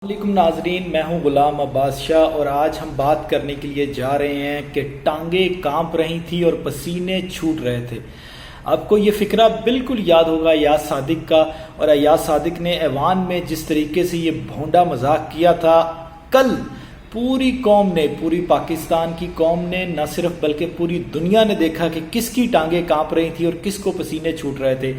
السلام علیکم ناظرین، میں ہوں غلام عباس شاہ اور آج ہم بات کرنے کے لیے جا رہے ہیں کہ ٹانگیں کانپ رہی تھی اور پسینے چھوٹ رہے تھے۔ آپ کو یہ فقرہ بالکل یاد ہوگا ایاز صادق کا، اور ایاز صادق نے ایوان میں جس طریقے سے یہ بھونڈا مذاق کیا تھا، کل پوری قوم نے، پوری پاکستان کی قوم نے، نہ صرف بلکہ پوری دنیا نے دیکھا کہ کس کی ٹانگیں کانپ رہی تھی اور کس کو پسینے چھوٹ رہے تھے۔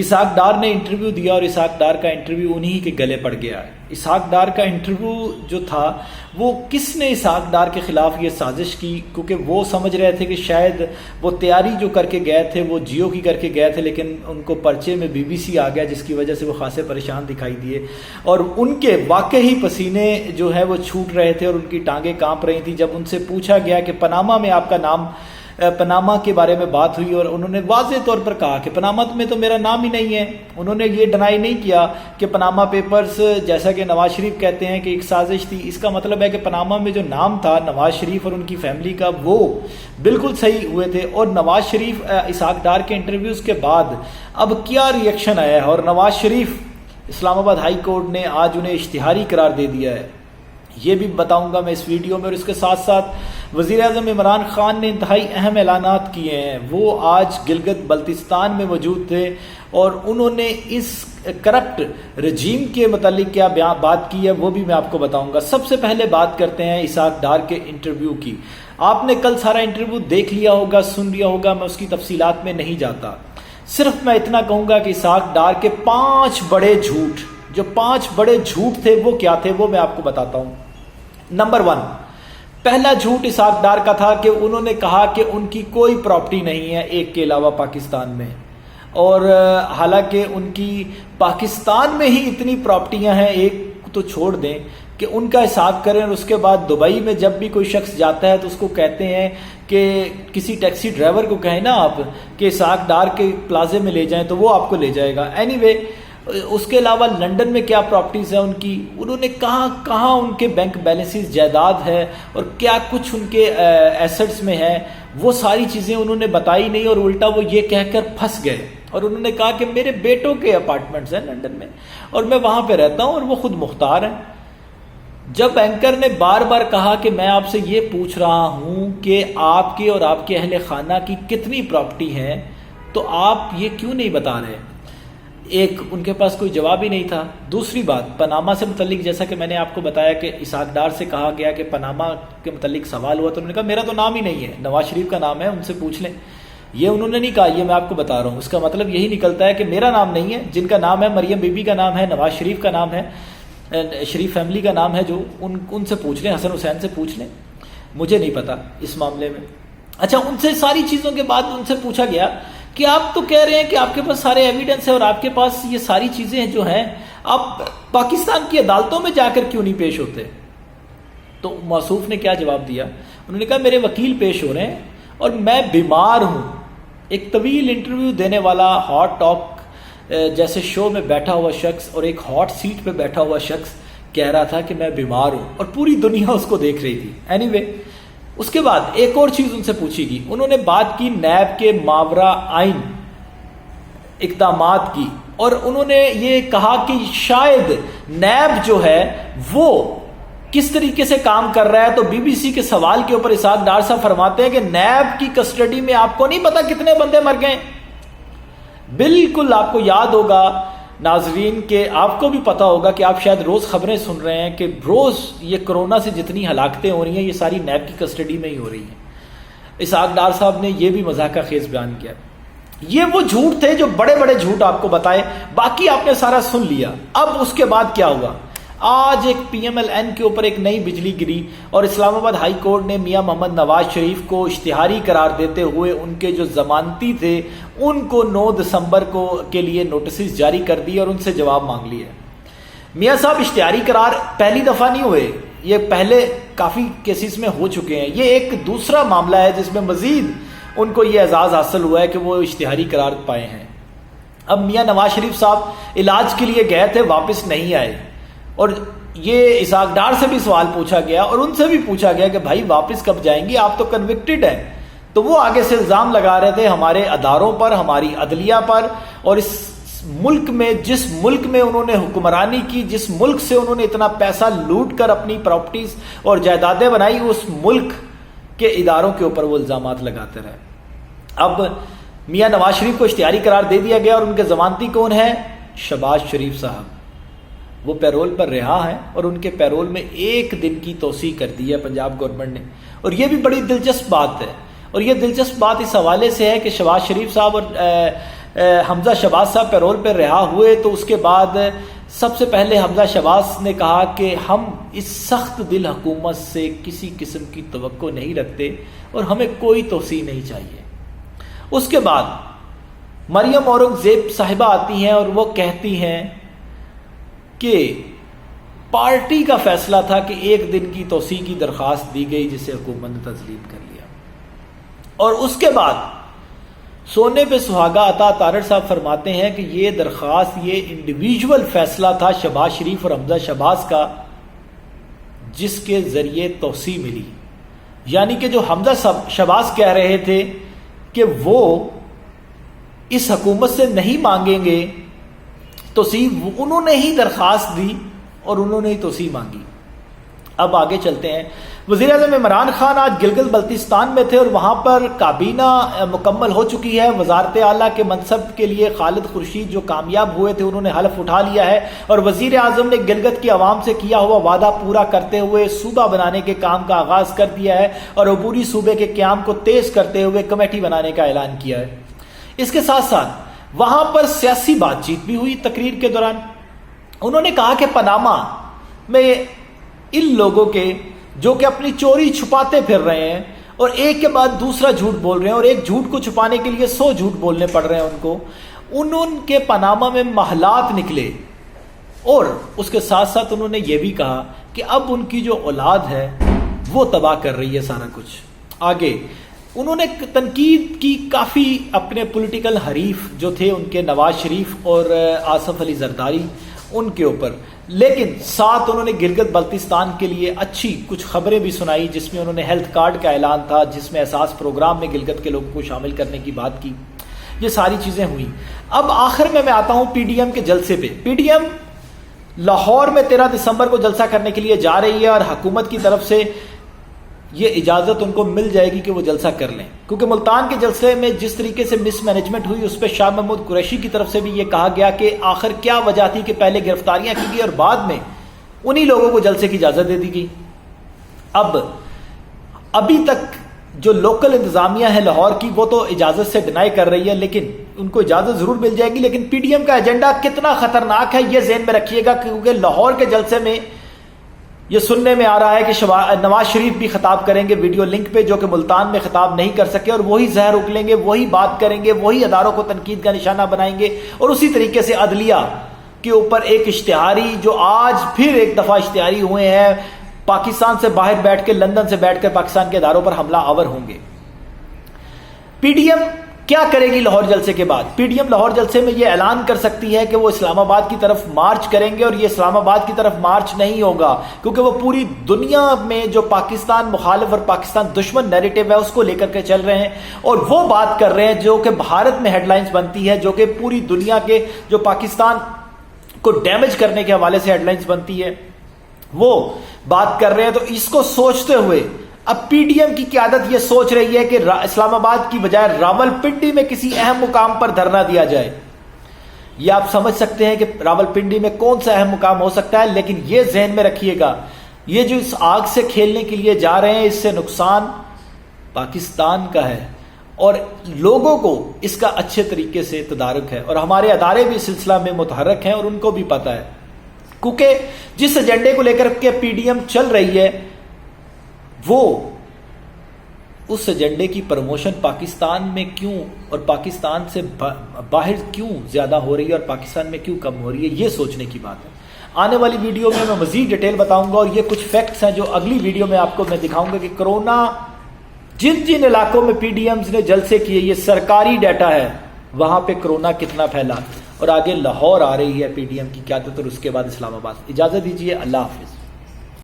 اسحاق ڈار نے انٹرویو دیا اور اسحاق ڈار کا انٹرویو انہی کے گلے پڑ گیا۔ اسحاق ڈار کا انٹرویو جو تھا وہ کس نے اسحاق ڈار کے خلاف یہ سازش کی، کیونکہ وہ سمجھ رہے تھے کہ شاید وہ تیاری جو کر کے گئے تھے وہ جیو کی کر کے گئے تھے، لیکن ان کو پرچے میں بی بی سی آ گیا جس کی وجہ سے وہ خاصے پریشان دکھائی دیے، اور ان کے واقعی پسینے جو ہے وہ چھوٹ رہے تھے اور ان کی ٹانگیں کانپ رہی تھی۔ جب ان سے پوچھا گیا کہ پاناما میں آپ کا نام، پاناما کے بارے میں بات ہوئی اور انہوں نے واضح طور پر کہا کہ پاناما میں تو میرا نام ہی نہیں ہے۔ انہوں نے یہ ڈنائی نہیں کیا کہ پاناما پیپرز، جیسا کہ نواز شریف کہتے ہیں کہ ایک سازش تھی، اس کا مطلب ہے کہ پاناما میں جو نام تھا نواز شریف اور ان کی فیملی کا وہ بالکل صحیح ہوئے تھے۔ اور نواز شریف اسحاق ڈار کے انٹرویوز کے بعد اب کیا ری ایکشن آیا ہے، اور نواز شریف اسلام آباد ہائی کورٹ نے آج انہیں اشتہاری قرار دے دیا ہے، یہ بھی بتاؤں گا میں اس ویڈیو میں۔ اور اس کے ساتھ ساتھ وزیر اعظم عمران خان نے انتہائی اہم اعلانات کیے ہیں۔ وہ آج گلگت بلتستان میں موجود تھے اور انہوں نے اس کرپٹ رجیم کے متعلق کیا بات کی ہے وہ بھی میں آپ کو بتاؤں گا۔ سب سے پہلے بات کرتے ہیں اسحاق ڈار کے انٹرویو کی۔ آپ نے کل سارا انٹرویو دیکھ لیا ہوگا، سن لیا ہوگا، میں اس کی تفصیلات میں نہیں جاتا، صرف میں اتنا کہوں گا کہ اسحاق ڈار کے 5 بڑے جھوٹ، جو 5 بڑے جھوٹ تھے وہ کیا تھے وہ میں آپ کو بتاتا ہوں۔ نمبر 1، پہلا جھوٹ اسحاق ڈار کا تھا کہ انہوں نے کہا کہ ان کی کوئی پراپرٹی نہیں ہے ایک کے علاوہ پاکستان میں، اور حالانکہ ان کی پاکستان میں ہی اتنی پراپرٹیاں ہیں، ایک تو چھوڑ دیں کہ ان کا حساب کریں، اور اس کے بعد دبئی میں جب بھی کوئی شخص جاتا ہے تو اس کو کہتے ہیں کہ کسی ٹیکسی ڈرائیور کو کہیں نا آپ کہ اسحاق ڈار کے پلازے میں لے جائیں تو وہ آپ کو لے جائے گا۔ اینی وے، اس کے علاوہ لنڈن میں کیا پراپرٹیز ہیں ان کی، انہوں نے کہاں ان کے بینک بیلنسز، جائیداد ہے اور کیا کچھ ان کے ایسٹس میں ہے، وہ ساری چیزیں انہوں نے بتائی نہیں، اور الٹا وہ یہ کہہ کر پھنس گئے، اور انہوں نے کہا کہ میرے بیٹوں کے اپارٹمنٹس ہیں لنڈن میں اور میں وہاں پہ رہتا ہوں اور وہ خود مختار ہیں۔ جب اینکر نے بار بار کہا کہ میں آپ سے یہ پوچھ رہا ہوں کہ آپ کے اور آپ کے اہل خانہ کی کتنی پراپرٹی ہے تو آپ یہ کیوں نہیں بتا رہے، ایک ان کے پاس کوئی جواب ہی نہیں تھا۔ دوسری بات، پاناما سے متعلق جیسا کہ میں نے آپ کو بتایا کہ اسحاق ڈار سے کہا گیا کہ پاناما کے متعلق سوال ہوا تو انہوں نے کہا میرا تو نام ہی نہیں ہے، نواز شریف کا نام ہے، ان سے پوچھ لیں۔ یہ انہوں نے نہیں کہا، یہ میں آپ کو بتا رہا ہوں۔ اس کا مطلب یہی نکلتا ہے کہ میرا نام نہیں ہے، جن کا نام ہے مریم بی بی کا نام ہے، نواز شریف کا نام ہے، شریف فیملی کا نام ہے، جو ان سے پوچھ لیں، حسن حسین سے پوچھ لیں، مجھے نہیں پتا اس معاملے میں۔ اچھا، ان سے ساری چیزوں کے بعد ان سے پوچھا گیا کہ آپ تو کہہ رہے ہیں کہ آپ کے پاس سارے ایویڈنس ہے اور آپ کے پاس یہ ساری چیزیں جو ہیں، آپ پاکستان کی عدالتوں میں جا کر کیوں نہیں پیش ہوتے؟ تو موصوف نے کیا جواب دیا، انہوں نے کہا میرے وکیل پیش ہو رہے ہیں اور میں بیمار ہوں۔ ایک طویل انٹرویو دینے والا ہاٹ ٹاک جیسے شو میں بیٹھا ہوا شخص اور ایک ہاٹ سیٹ پہ بیٹھا ہوا شخص کہہ رہا تھا کہ میں بیمار ہوں، اور پوری دنیا اس کو دیکھ رہی تھی۔ اینی وے، اس کے بعد ایک اور چیز ان سے پوچھی گئی، انہوں نے بات کی نیب کے ماورا آئین اقدامات کی، اور انہوں نے یہ کہا کہ شاید نیب جو ہے وہ کس طریقے سے کام کر رہا ہے۔ تو بی بی سی کے سوال کے اوپر اسحاق ڈار صاحب فرماتے ہیں کہ نیب کی کسٹڈی میں آپ کو نہیں پتا کتنے بندے مر گئے۔ بالکل آپ کو یاد ہوگا ناظرین کہ آپ کو بھی پتا ہوگا کہ آپ شاید روز خبریں سن رہے ہیں کہ روز یہ کرونا سے جتنی ہلاکتیں ہو رہی ہیں یہ ساری نیب کی کسٹڈی میں ہی ہو رہی ہیں۔ اسحاق ڈار صاحب نے یہ بھی مذاق خیز بیان کیا۔ یہ وہ جھوٹ تھے جو بڑے بڑے جھوٹ آپ کو بتائے، باقی آپ نے سارا سن لیا۔ اب اس کے بعد کیا ہوا، آج ایک پی ایم ایل این کے اوپر ایک نئی بجلی گری، اور اسلام آباد ہائی کورٹ نے میاں محمد نواز شریف کو اشتہاری قرار دیتے ہوئے ان کے جو ضمانتی تھے ان کو 9 دسمبر کے لیے نوٹسز جاری کر دی اور ان سے جواب مانگ لیا۔ میاں صاحب اشتہاری قرار پہلی دفعہ نہیں ہوئے، یہ پہلے کافی کیسز میں ہو چکے ہیں، یہ ایک دوسرا معاملہ ہے جس میں مزید ان کو یہ اعزاز حاصل ہوا ہے کہ وہ اشتہاری قرار پائے ہیں۔ اب میاں نواز شریف صاحب علاج کے لیے گئے تھے، واپس نہیں آئے، اور یہ اسحاق ڈار سے بھی سوال پوچھا گیا اور ان سے بھی پوچھا گیا کہ بھائی واپس کب جائیں گے، آپ تو کنوکٹڈ ہیں۔ تو وہ آگے سے الزام لگا رہے تھے ہمارے اداروں پر، ہماری عدلیہ پر، اور اس ملک میں جس ملک میں انہوں نے حکمرانی کی، جس ملک سے انہوں نے اتنا پیسہ لوٹ کر اپنی پراپرٹیز اور جائیدادیں بنائی، اس ملک کے اداروں کے اوپر وہ الزامات لگاتے رہے۔ اب میاں نواز شریف کو اشتہاری قرار دے دیا گیا اور ان کے ضمانتی کون ہیں؟ شہباز شریف صاحب، وہ پیرول پر رہا ہیں اور ان کے پیرول میں 1 دن کی توسیع کر دی ہے پنجاب گورنمنٹ نے۔ اور یہ بھی بڑی دلچسپ بات ہے، اور یہ دلچسپ بات اس حوالے سے ہے کہ شہباز شریف صاحب اور حمزہ شہباز صاحب پیرول پر رہا ہوئے تو اس کے بعد سب سے پہلے حمزہ شہباز نے کہا کہ ہم اس سخت دل حکومت سے کسی قسم کی توقع نہیں رکھتے اور ہمیں کوئی توسیع نہیں چاہیے۔ اس کے بعد مریم اورنگزیب صاحبہ آتی ہیں اور وہ کہتی ہیں کہ پارٹی کا فیصلہ تھا کہ 1 دن کی توسیع کی درخواست دی گئی جسے حکومت نے تسلیم کر لیا۔ اور اس کے بعد سونے پہ سہاگا عطا تارڑ صاحب فرماتے ہیں کہ یہ درخواست، یہ انڈیویجول فیصلہ تھا شہباز شریف اور حمزہ شہباز کا، جس کے ذریعے توسیع ملی۔ یعنی کہ جو حمزہ شہباز کہہ رہے تھے کہ وہ اس حکومت سے نہیں مانگیں گے توسیع، انہوں نے ہی درخواست دی اور انہوں نے ہی توسیع مانگی۔ اب آگے چلتے ہیں۔ وزیر اعظم عمران خان آج گلگت بلتستان میں تھے اور وہاں پر کابینہ مکمل ہو چکی ہے۔ وزارت اعلیٰ کے منصب کے لیے خالد خورشید جو کامیاب ہوئے تھے انہوں نے حلف اٹھا لیا ہے، اور وزیر اعظم نے گلگت کی عوام سے کیا ہوا وعدہ پورا کرتے ہوئے صوبہ بنانے کے کام کا آغاز کر دیا ہے اور عبوری صوبے کے قیام کو تیز کرتے ہوئے کمیٹی بنانے کا اعلان کیا ہے۔ اس کے ساتھ ساتھ وہاں پر سیاسی بات چیت بھی ہوئی تقریر کے دوران۔ انہوں نے کہا کہ پاناما میں ان لوگوں کے جو کہ اپنی چوری چھپاتے پھر رہے ہیں اور ایک کے بعد دوسرا جھوٹ بول رہے ہیں اور ایک جھوٹ کو چھپانے کے لیے 100 جھوٹ بولنے پڑ رہے ہیں ان کو، ان کے پاناما میں محلات نکلے۔ اور اس کے ساتھ ساتھ انہوں نے یہ بھی کہا کہ اب ان کی جو اولاد ہے وہ تباہ کر رہی ہے سارا کچھ۔ آگے انہوں نے تنقید کی کافی اپنے پولیٹیکل حریف جو تھے ان کے نواز شریف اور آصف علی زرداری ان کے اوپر، لیکن ساتھ انہوں نے گلگت بلتستان کے لیے اچھی کچھ خبریں بھی سنائی، جس میں انہوں نے ہیلتھ کارڈ کا اعلان تھا، جس میں احساس پروگرام میں گلگت کے لوگوں کو شامل کرنے کی بات کی۔ یہ ساری چیزیں ہوئی۔ اب آخر میں آتا ہوں پی ڈی ایم کے جلسے پہ۔ پی ڈی ایم لاہور میں 13 دسمبر کو جلسہ کرنے کے لیے جا رہی ہے اور حکومت کی طرف سے یہ اجازت ان کو مل جائے گی کہ وہ جلسہ کر لیں، کیونکہ ملتان کے جلسے میں جس طریقے سے مس مینجمنٹ ہوئی اس پہ شاہ محمود قریشی کی طرف سے بھی یہ کہا گیا کہ آخر کیا وجہ تھی کہ پہلے گرفتاریاں کی گئی اور بعد میں انہی لوگوں کو جلسے کی اجازت دے دی گئی۔ ابھی تک جو لوکل انتظامیہ ہے لاہور کی وہ تو اجازت سے ڈینائی کر رہی ہے، لیکن ان کو اجازت ضرور مل جائے گی۔ لیکن پی ڈی ایم کا ایجنڈا کتنا خطرناک ہے یہ ذہن میں رکھیے گا، کیونکہ لاہور کے جلسے میں یہ سننے میں آ رہا ہے کہ نواز شریف بھی خطاب کریں گے ویڈیو لنک پہ، جو کہ ملتان میں خطاب نہیں کر سکے، اور وہی زہر اگلیں گے، وہی بات کریں گے، وہی اداروں کو تنقید کا نشانہ بنائیں گے، اور اسی طریقے سے عدلیہ کے اوپر ایک اشتہاری جو آج پھر ایک دفعہ اشتہاری ہوئے ہیں، پاکستان سے باہر بیٹھ کے، لندن سے بیٹھ کر پاکستان کے اداروں پر حملہ آور ہوں گے۔ پی ڈی ایم کیا کرے گی لاہور جلسے کے بعد؟ پی ڈی ایم لاہور جلسے میں یہ اعلان کر سکتی ہے کہ وہ اسلام آباد کی طرف مارچ کریں گے، اور یہ اسلام آباد کی طرف مارچ نہیں ہوگا، کیونکہ وہ پوری دنیا میں جو پاکستان مخالف اور پاکستان دشمن نیریٹو ہے اس کو لے کر کے چل رہے ہیں، اور وہ بات کر رہے ہیں جو کہ بھارت میں ہیڈ لائنز بنتی ہے، جو کہ پوری دنیا کے جو پاکستان کو ڈیمیج کرنے کے حوالے سے ہیڈ لائنز بنتی ہے، وہ بات کر رہے ہیں۔ تو اس کو سوچتے ہوئے اب پی ڈی ایم کی قیادت یہ سوچ رہی ہے کہ اسلام آباد کی بجائے راولپنڈی میں کسی اہم مقام پر دھرنا دیا جائے۔ یہ آپ سمجھ سکتے ہیں کہ راولپنڈی میں کون سا اہم مقام ہو سکتا ہے، لیکن یہ ذہن میں رکھیے گا یہ جو اس آگ سے کھیلنے کے لیے جا رہے ہیں اس سے نقصان پاکستان کا ہے، اور لوگوں کو اس کا اچھے طریقے سے تدارک ہے، اور ہمارے ادارے بھی اس سلسلہ میں متحرک ہیں اور ان کو بھی پتہ ہے، کیونکہ جس ایجنڈے کو لے کر کے پی ڈی ایم چل رہی ہے وہ اس ایجنڈے کی پروموشن پاکستان میں کیوں اور پاکستان سے باہر کیوں زیادہ ہو رہی ہے اور پاکستان میں کیوں کم ہو رہی ہے، یہ سوچنے کی بات ہے۔ آنے والی ویڈیو میں مزید ڈیٹیل بتاؤں گا، اور یہ کچھ فیکٹس ہیں جو اگلی ویڈیو میں آپ کو میں دکھاؤں گا کہ کرونا جن علاقوں میں پی ڈی ایمز نے جلسے کیے، یہ سرکاری ڈیٹا ہے، وہاں پہ کرونا کتنا پھیلا، اور آگے لاہور آ رہی ہے پی ڈی ایم کی قیادت اور اس کے بعد اسلام آباد۔ اجازت دیجیے، اللہ حافظ۔